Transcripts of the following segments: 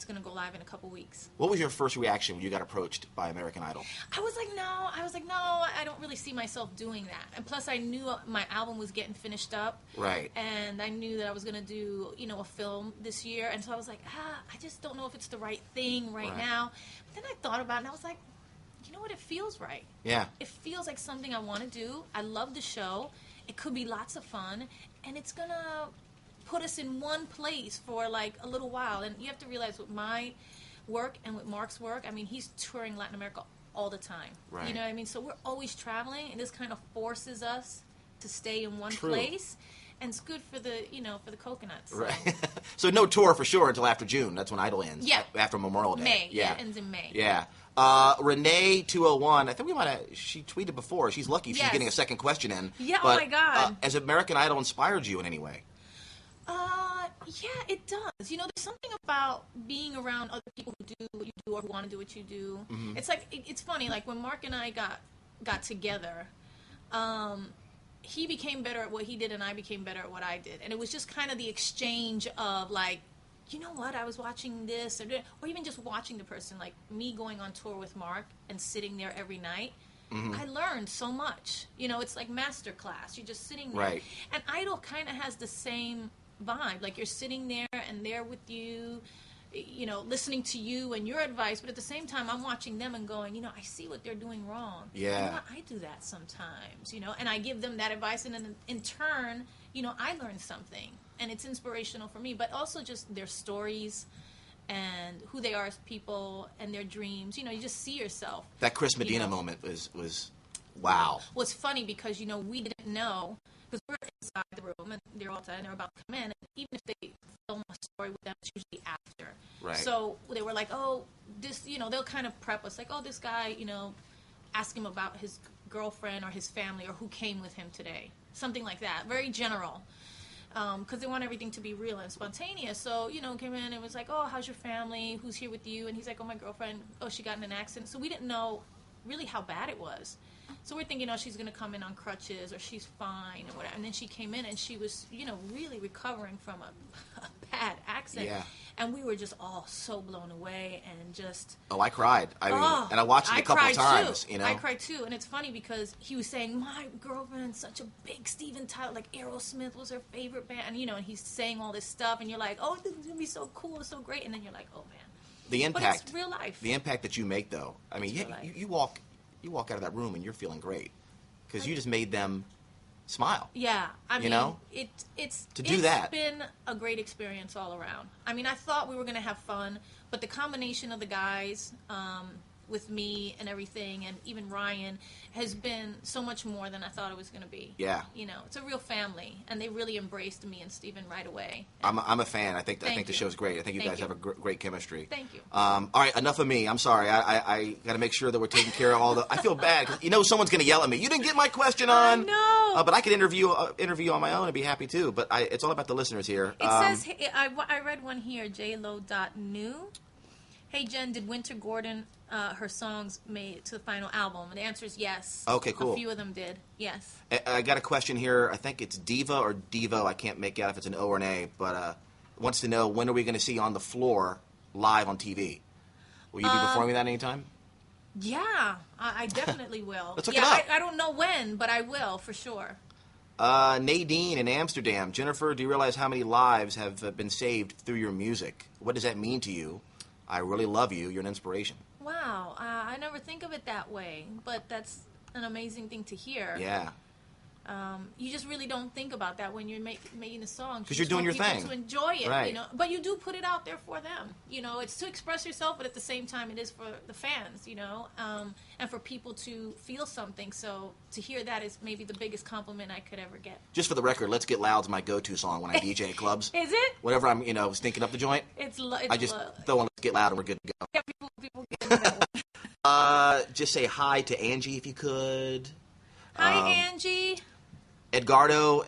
it's going to go live in a couple weeks. What was your first reaction when you got approached by American Idol? I was like, no, I don't really see myself doing that. And plus, I knew my album was getting finished up. Right. And I knew that I was going to do, a film this year. And so I was like, I just don't know if it's the right thing right now. But then I thought about it, and I was like, you know what? It feels right. Yeah. It feels like something I want to do. I love the show. It could be lots of fun. And it's going to put us in one place for like a little while. And you have to realize with my work and with Mark's work, I mean, he's touring Latin America all the time. Right. You know what I mean? So we're always traveling, and this kind of forces us to stay in one place. And it's good for the, for the coconuts. So. Right. So no tour for sure until after June. That's when Idol ends. Yeah. After Memorial Day. May. Yeah. It ends in May. Yeah. Renee 201. I think we might have. She tweeted before. She's lucky she's getting a second question in. Yeah. But, oh my God. Has American Idol inspired you in any way? Yeah, it does. There's something about being around other people who do what you do or who want to do what you do. Mm-hmm. It's like it's funny. Like when Mark and I got together, he became better at what he did, and I became better at what I did. And it was just kind of the exchange of like, you know what? I was watching this, or even just watching the person. Like me going on tour with Mark and sitting there every night. Mm-hmm. I learned so much. It's like master class. You're just sitting there. Right. And Idol kind of has the same vibe. Like you're sitting there and they're with you, listening to you and your advice, but at the same time I'm watching them and going, I see what they're doing wrong. Yeah. I do that sometimes, and I give them that advice, and then in turn, I learn something, and it's inspirational for me, but also just their stories and who they are as people and their dreams. You just see yourself. That Chris Medina moment was wow. Well, it's funny because, we didn't know, because we're inside the room and they're all time and they're about to come in, and even if they film a story with them, it's usually after. Right. So they were like, oh, this, they'll kind of prep us like, oh, this guy, ask him about his girlfriend or his family or who came with him today. Something like that. Very general. Because they want everything to be real and spontaneous. So, came in and was like, oh, how's your family? Who's here with you? And he's like, oh, my girlfriend. Oh, she got in an accident. So we didn't know really how bad it was. So we're thinking, she's going to come in on crutches or she's fine or whatever. And then she came in and she was, really recovering from a bad accident. Yeah. And we were just all so blown away and just... Oh, I cried. And I watched it a couple of times, too. I cried too. And it's funny because he was saying, my girlfriend's such a big Steven Tyler, like Aerosmith was her favorite band. And, and he's saying all this stuff and you're like, oh, this is going to be so cool, so great. And then you're like, oh, man. The impact. But it's real life. The impact that you make, though. I mean, you walk out of that room and you're feeling great because you just made them smile. Yeah, I mean, it's been a great experience all around. I mean, I thought we were going to have fun, but the combination of the guys with me and everything, and even Ryan, has been so much more than I thought it was going to be. Yeah. It's a real family, and they really embraced me and Steven right away. I'm a fan. I think the show's great. I think you guys have a great chemistry. Thank you. All right, enough of me. I'm sorry. I got to make sure that we're taking care of all the... I feel bad. Someone's going to yell at me. You didn't get my question on. No. But I could interview on my own and be happy too. But it's all about the listeners here. It says, I read one here, jlo.new. Hey, Jen, did Winter Gordon, her songs made it to the final album? And the answer is yes. Okay, cool. A few of them did, yes. I got a question here. I think it's Diva or Devo. I can't make out if it's an O or an A. But wants to know, when are we going to see On the Floor live on TV? Will you be performing that anytime? Yeah, I definitely will. Let's look it up. I don't know when, but I will, for sure. Nadine in Amsterdam. Jennifer, do you realize how many lives have been saved through your music? What does that mean to you? I really love you. You're an inspiration. Wow. I never think of it that way, but that's an amazing thing to hear. Yeah. You just really don't think about that when you're making a song. Because you're doing your thing. To enjoy it, right. But you do put it out there for them. It's to express yourself, but at the same time, it is for the fans. And for people to feel something. So to hear that is maybe the biggest compliment I could ever get. Just for the record, "Let's Get Loud's my go-to song when I DJ at clubs. Is it? Whenever I'm, stinking up the joint, I just throw on "Let's Get Loud" and we're good to go. Yeah, people get that one. Just say hi to Angie if you could. Hi, Angie. Edgardo,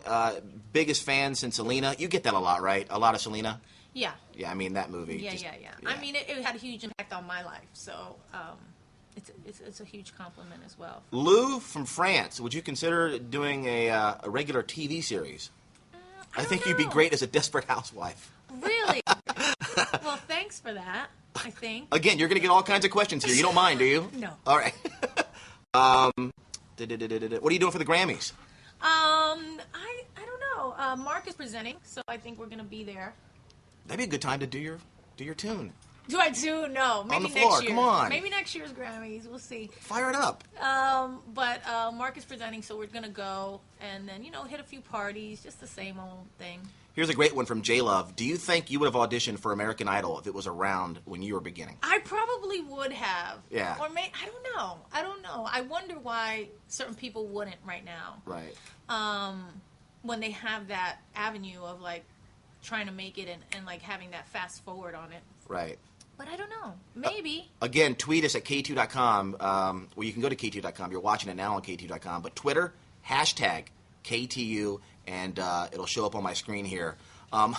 biggest fan since Selena. You get that a lot, right? A lot of Selena? Yeah. Yeah, I mean, that movie. Yeah. I mean, it had a huge impact on my life, so it's a huge compliment as well. Lou from France, would you consider doing a regular TV series? I think you'd be great as a desperate housewife. Really? Well, thanks weeks for that, I think. Again, you're going to get all kinds of questions here. You don't mind, do you? No. All right. What are you doing for the Grammys? I don't know. Mark is presenting, so I think we're gonna be there. That'd be a good time to do your tune. Do I do? No. Maybe On the floor, next year. come on. Maybe next year's Grammys. We'll see. Fire it up. But Mark is presenting, so we're gonna go and then hit a few parties, just the same old thing. Here's a great one from J Love. Do you think you would have auditioned for American Idol if it was around when you were beginning? I probably would have. Yeah. Or I don't know. I wonder why certain people wouldn't right now. Right. When they have that avenue of like trying to make it and like having that fast forward on it. Right. But I don't know. Maybe. Again, tweet us at KTU.com. Well, you can go to KTU.com. You're watching it now on KTU.com. But Twitter, hashtag KTU, and it'll show up on my screen here. I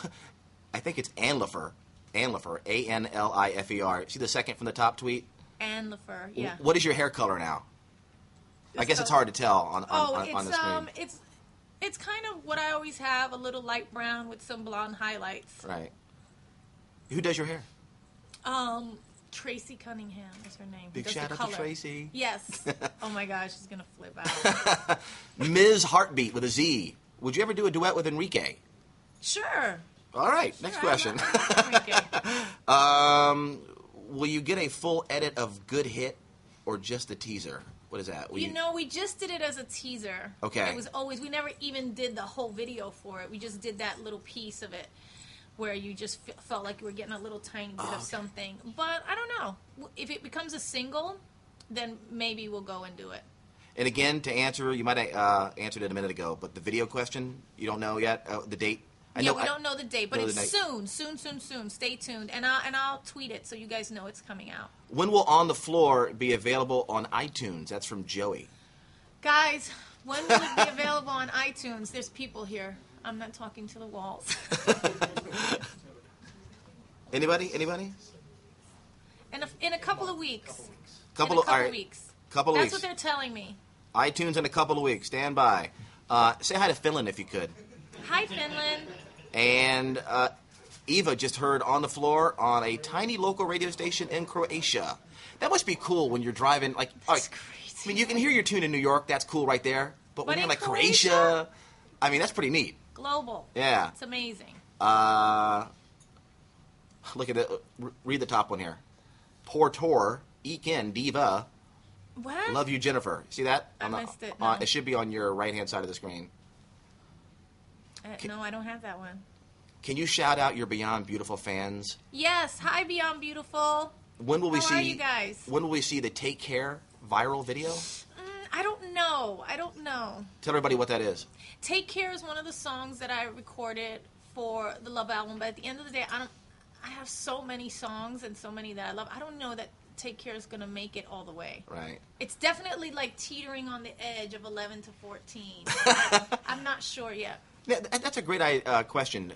think it's Anlifer, Anlifer. See the second from the top tweet? Anlifer, yeah. What is your hair color now? I guess it's hard to tell on the screen. It's kind of what I always have, a little light brown with some blonde highlights. Right. Who does your hair? Tracy Cunningham is her name. Big shout out to Tracy. Yes. Oh my gosh, she's going to flip out. Ms. Heartbeat with a Z. Would you ever do a duet with Enrique? Sure. All right, next question. Will you get a full edit of Good Hit or just the teaser? What is that? We just did it as a teaser. Okay. It was always, we never even did the whole video for it. We just did that little piece of it where you just felt like you were getting a little tiny bit of something. But I don't know. If it becomes a single, then maybe we'll go and do it. And again, to answer, you might have answered it a minute ago, but the video question, you don't know yet, the date? We don't know the date, but it's soon. Stay tuned, and I'll tweet it so you guys know it's coming out. When will On the Floor be available on iTunes? That's from Joey. Guys, when will it be available on iTunes? There's people here. I'm not talking to the walls. Anybody? In a couple of weeks. Couple of weeks. That's what they're telling me. iTunes in a couple of weeks. Stand by. Say hi to Finland if you could. Hi, Finland. And Eva just heard On the Floor on a tiny local radio station in Croatia. That must be cool when you're driving. It's crazy. I mean, you can hear your tune in New York. That's cool right there. But when you're in Croatia, I mean, that's pretty neat. Global. Yeah. It's amazing. Look at it. Read the top one here. Portor, Ekin, Diva. What? Love you, Jennifer. See that? I missed it. No. It should be on your right-hand side of the screen. No, I don't have that one. Can you shout out your Beyond Beautiful fans? Yes. Hi, Beyond Beautiful. When will we see? How are you guys? When will we see the Take Care viral video? I don't know. Tell everybody what that is. Take Care is one of the songs that I recorded for the Love album. But at the end of the day, I have so many songs and so many that I love. I don't know that Take Care is going to make it all the way. Right. It's definitely like teetering on the edge of 11 to 14. I'm not sure yet. Yeah, that's a great question.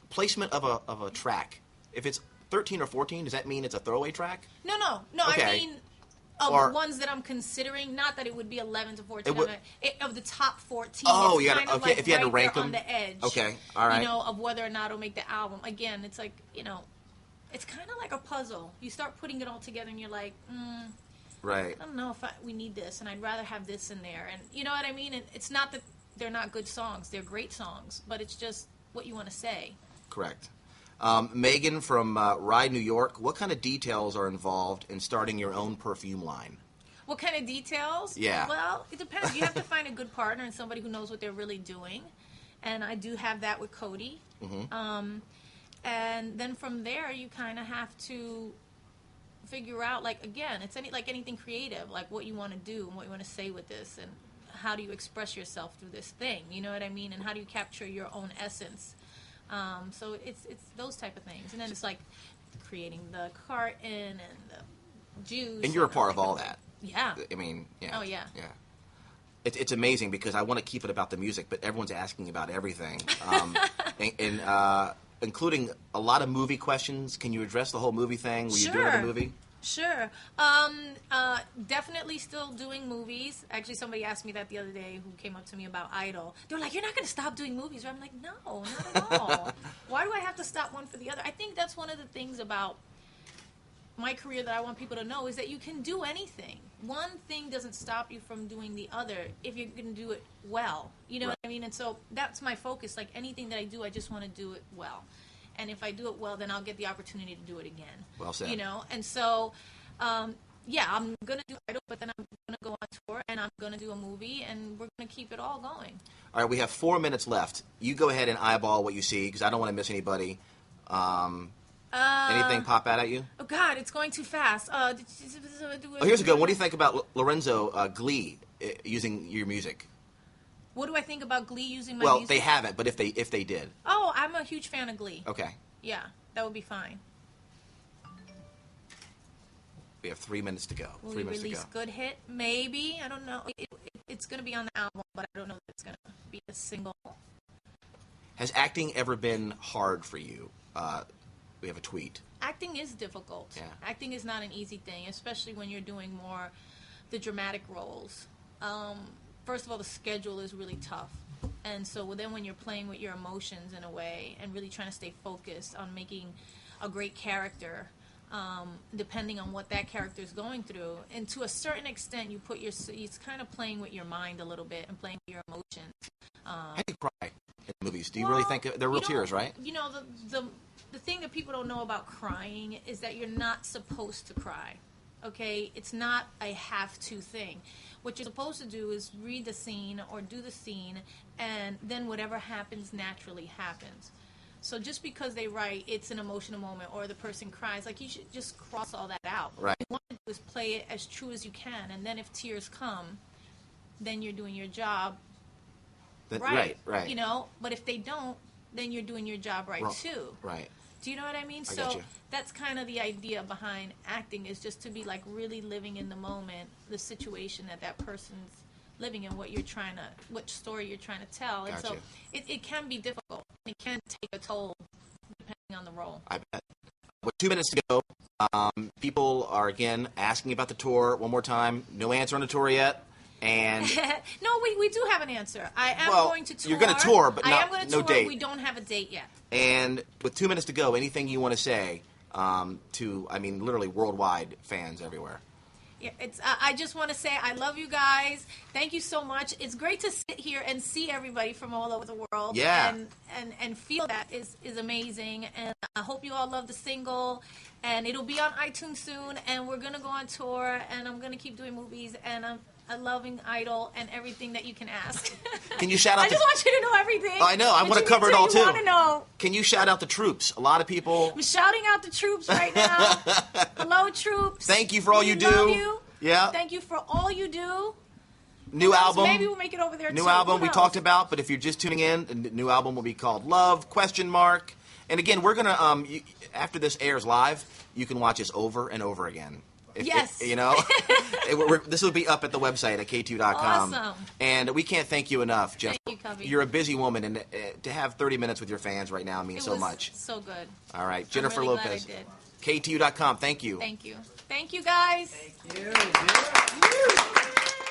Placement of a track. If it's 13 or 14, does that mean it's a throwaway track? No. Okay. I mean the ones that I'm considering. Not that it would be 11 to 14. Of the top 14. Oh, it's kind of like if you had to rank them on the edge. Okay, all right. Of whether or not it'll make the album. Again, it's like it's kind of like a puzzle. You start putting it all together, and you're like, right. I don't know if we need this, and I'd rather have this in there. And you know what I mean? And it's not that they're not good songs. They're great songs, but it's just what you want to say. Correct. Megan from Rye, New York. What kind of details are involved in starting your own perfume line? What kind of details? Yeah. Well, it depends. You have to find a good partner and somebody who knows what they're really doing. And I do have that with Cody. Mm-hmm. And then from there, you kind of have to figure out, it's like anything creative, like what you want to do and what you want to say with this, and how do you express yourself through this thing, you know what I mean? And how do you capture your own essence? So it's those type of things. And then it's like creating the carton and the juice. And you're a part of all that. Yeah. I mean, yeah. Oh, yeah. Yeah. It's amazing because I want to keep it about the music, but everyone's asking about everything. Including a lot of movie questions. Can you address the whole movie thing? Will you do another movie? Sure. Definitely still doing movies. Actually, somebody asked me that the other day who came up to me about Idol. They were like, you're not going to stop doing movies, right? I'm like, no, not at all. Why do I have to stop one for the other? I think that's one of the things about my career that I want people to know is that you can do anything. One thing doesn't stop you from doing the other if you're going to do it well. You know what I mean? And so that's my focus. Like anything that I do, I just want to do it well. And if I do it well, then I'll get the opportunity to do it again. Well said. You know? And so, yeah, I'm going to do Idol, but then I'm going to go on tour, and I'm going to do a movie, and we're going to keep it all going. All right, we have 4 minutes left. You go ahead and eyeball what you see, because I don't want to miss anybody. Anything pop out at you? Oh, God, it's going too fast. Here's a good one. What do you think about Lorenzo Glee using your music? What do I think about Glee using my music? music? Well, they haven't, but if they did. Oh, I'm a huge fan of Glee. Okay. Yeah, that would be fine. We have 3 minutes to go. Will 3 we minutes release to go. Good Hit? Maybe. I don't know. It's going to be on the album, but I don't know that it's going to be a single. Has acting ever been hard for you? We have a tweet. Acting is difficult. Yeah. Acting is not an easy thing, especially when you're doing more the dramatic roles. First of all, the schedule is really tough. And so then when you're playing with your emotions in a way and really trying to stay focused on making a great character, depending on what that character is going through, and to a certain extent, it's kind of playing with your mind a little bit and playing with your emotions. How do you cry in movies? Do you really think they're real tears, right? You know, the thing that people don't know about crying is that you're not supposed to cry. Okay? It's not a have-to thing. What you're supposed to do is read the scene or do the scene, and then whatever happens naturally happens. So just because they write it's an emotional moment or the person cries, like you should just cross all that out. Right. What you want to do is play it as true as you can, and then if tears come, then you're doing your job right. You know, but if they don't, then you're doing your job right too. Right. Do you know what I mean? I got you. That's kind of the idea behind acting, is just to be like really living in the moment, the situation that person's living in, what story you're trying to tell. And so it can be difficult. It can take a toll depending on the role. I bet. With 2 minutes to go, people are again asking about the tour one more time. No answer on the tour yet. And no, we do have an answer. I am going to tour. You're going to tour, but I am going to no tour. date. We don't have a date yet. And with 2 minutes to go, anything you want to say to, I mean, literally worldwide fans everywhere? Yeah, I just want to say I love you guys. Thank you so much. It's great to sit here and see everybody from all over the world. Yeah. And feel that is amazing. And I hope you all love the single. And it'll be on iTunes soon. And we're going to go on tour. And I'm going to keep doing movies. And I'm loving Idol and everything that you can ask. Can you shout out? I just want you to know everything. Oh, I know. I want to cover it all too. Want to know. Can you shout out the troops? A lot of people. I'm shouting out the troops right now. Hello, troops. Thank you for all you do. Love you. Yeah. Thank you for all you do. New album. Maybe we'll make it over there. New too. album we talked about, but if you're just tuning in, the new album will be called Love ? And again, we're gonna after this airs live, you can watch us over and over again. Yes. You know, this will be up at the website at KTU.com. Awesome. And we can't thank you enough, Jeff. Thank you, Cubby. You're a busy woman, and to have 30 minutes with your fans right now means so much. So good. All right, Jennifer I'm really Lopez. glad I did. KTU.com. Thank you. Thank you. Thank you, guys. Thank you.